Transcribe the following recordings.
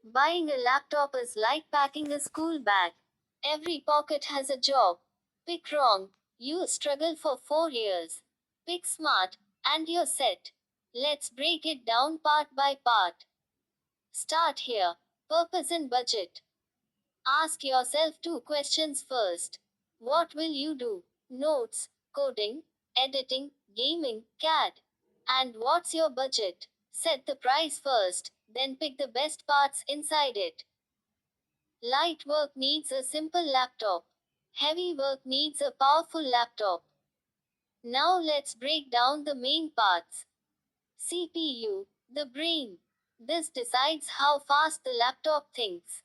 Buying a laptop is like packing a school bag. Every pocket has a job. Pick wrong, you struggle for 4 years. Pick smart, and you're set. Let's break it down part by part. Start here. Purpose and budget. Ask yourself two questions first. What will you do? Notes, coding, editing, gaming, CAD. And what's your budget? Set the price first, then pick the best parts inside it. Light work needs a simple laptop. Heavy work needs a powerful laptop. Now let's break down the main parts. CPU, the brain. This decides how fast the laptop thinks.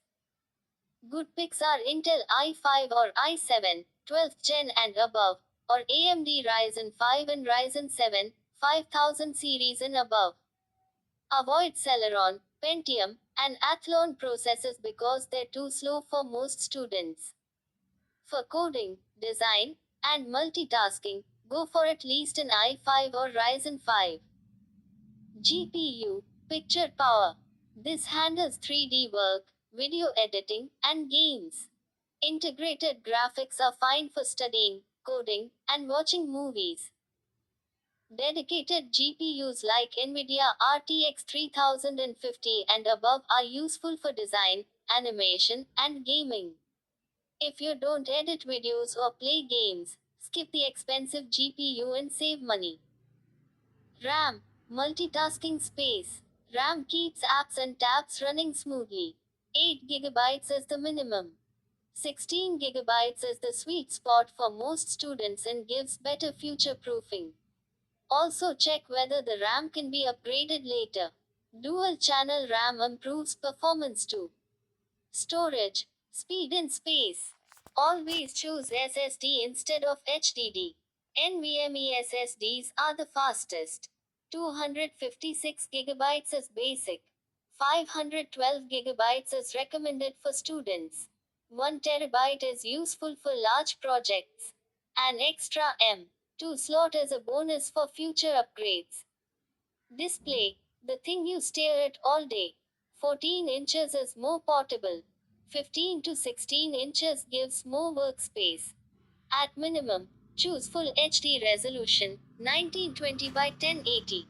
Good picks are Intel i5 or i7, 12th gen and above, or AMD Ryzen 5 and Ryzen 7, 5000 series and above. Avoid Celeron, Pentium, and Athlon processors because they're too slow for most students. For coding, design, and multitasking, go for at least an i5 or Ryzen 5. GPU, picture power. This handles 3D work, video editing, and games. Integrated graphics are fine for studying, coding, and watching movies. Dedicated GPUs like NVIDIA RTX 3050 and above are useful for design, animation, and gaming. If you don't edit videos or play games, skip the expensive GPU and save money. RAM, multitasking space. RAM keeps apps and tabs running smoothly. 8 gigabytes is the minimum. 16 gigabytes is the sweet spot for most students and gives better future proofing. Also check whether the RAM can be upgraded later. Dual channel RAM improves performance too. Storage, speed and space. Always choose SSD instead of HDD. NVMe SSDs are the fastest. 256 gigabytes is basic. 512 gigabytes is recommended for students. 1 terabyte is useful for large projects. An extra M2 slot is a bonus for future upgrades. Display, the thing you stare at all day. 14 inches is more portable. 15 to 16 inches gives more workspace. At minimum, choose Full HD resolution, 1920 by 1080.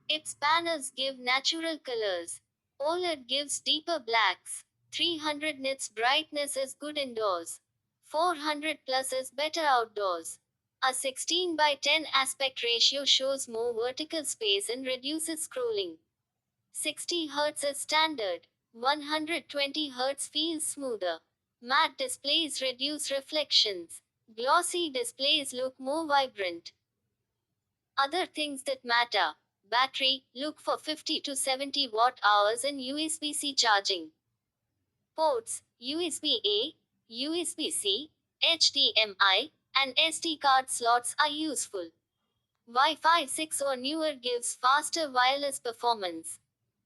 Its panels give natural colors. OLED gives deeper blacks. 300 nits brightness is good indoors. 400 plus is better outdoors. A 16 by 10 aspect ratio shows more vertical space and reduces scrolling. 60 Hz is standard. 120 Hz feels smoother. Matte displays reduce reflections. Glossy displays look more vibrant. Other things that matter. Battery, look for 50 to 70 watt hours and USB-C charging. Ports, USB-A, USB-C, HDMI, and SD card slots are useful. Wi-Fi 6 or newer gives faster wireless performance.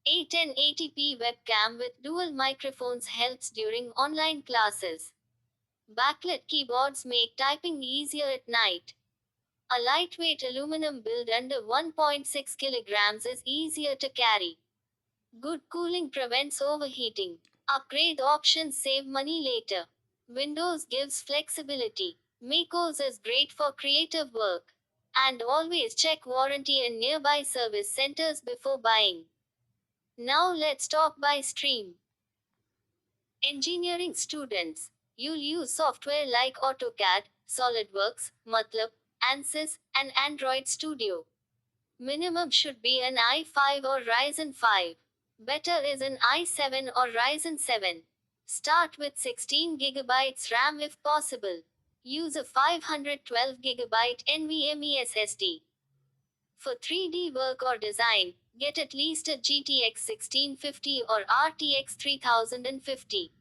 A 1080p webcam with dual microphones helps during online classes. Backlit keyboards make typing easier at night. A lightweight aluminum build under 1.6 kilograms is easier to carry. Good cooling prevents overheating. Upgrade options save money later. Windows gives flexibility. macOS is great for creative work. And always check warranty in nearby service centers before buying. Now let's talk by stream. Engineering students. You'll use software like AutoCAD, SolidWorks, MATLAB, ANSYS, and Android Studio. Minimum should be an i5 or Ryzen 5. Better is an i7 or Ryzen 7. Start with 16 gigabytes RAM if possible. Use a 512 gigabyte NVMe SSD. For 3D work or design, get at least a GTX 1650 or RTX 3050.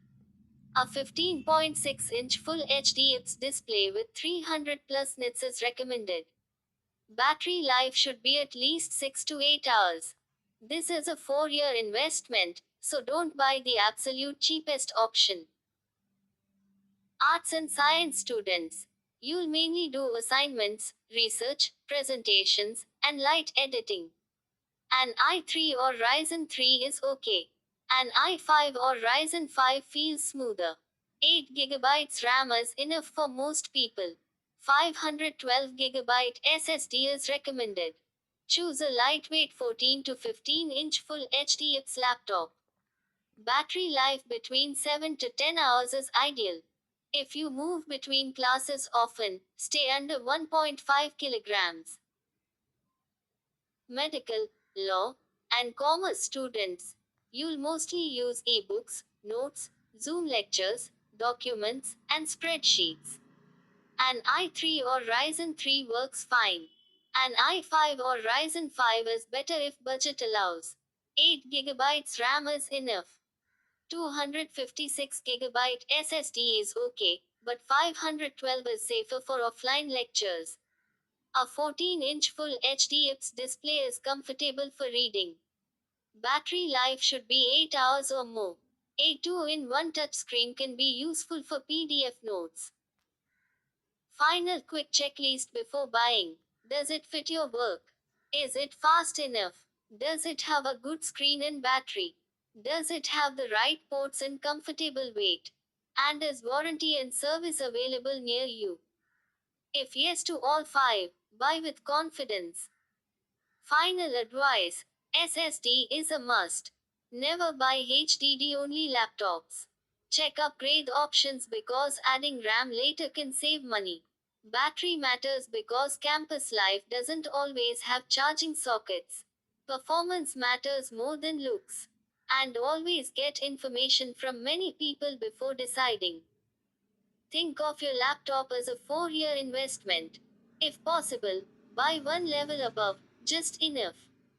A 15.6-inch Full HD IPS display with 300 plus nits is recommended. Battery life should be at least 6 to 8 hours. This is a 4-year investment, so don't buy the absolute cheapest option. Arts and science students. You'll mainly do assignments, research, presentations, and light editing. An i3 or Ryzen 3 is okay. An i5 or Ryzen 5 feels smoother. 8 GB RAM is enough for most people. 512 GB SSD is recommended. Choose a lightweight 14 to 15-inch Full HD IPS laptop. Battery life between 7 to 10 hours is ideal. If you move between classes often, stay under 1.5 kilograms. Medical, law, and commerce students. You'll mostly use ebooks, notes, Zoom lectures, documents, and spreadsheets. An i3 or Ryzen 3 works fine. An i5 or Ryzen 5 is better if budget allows. 8 GB RAM is enough. 256 GB SSD is okay, but 512 is safer for offline lectures. A 14-inch Full HD IPS display is comfortable for reading. Battery life should be 8 hours or more. A 2-in-1 touchscreen can be useful for PDF notes. Final quick checklist before buying. Does it fit your work? Is it fast enough? Does it have a good screen and battery? Does it have the right ports and comfortable weight? And is warranty and service available near you? If yes to all five, buy with confidence. Final advice: SSD is a must. Never buy HDD only laptops. Check upgrade options because adding RAM later can save money. Battery matters because campus life doesn't always have charging sockets. Performance matters more than looks. And always get information from many people before deciding. Think of your laptop as a 4-year investment. If possible, buy one level above, just enough.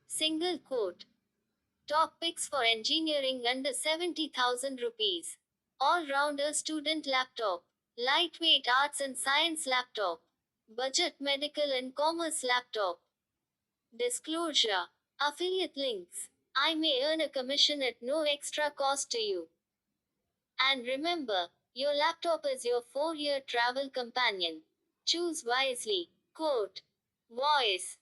Single quote. Top picks for engineering under 70,000 rupees. All rounder student laptop. Lightweight arts and science laptop. Budget medical and commerce laptop. Disclosure. Affiliate links. I may earn a commission at no extra cost to you. And remember, your laptop is your 4-year travel companion. Choose wisely. Quote. Voice.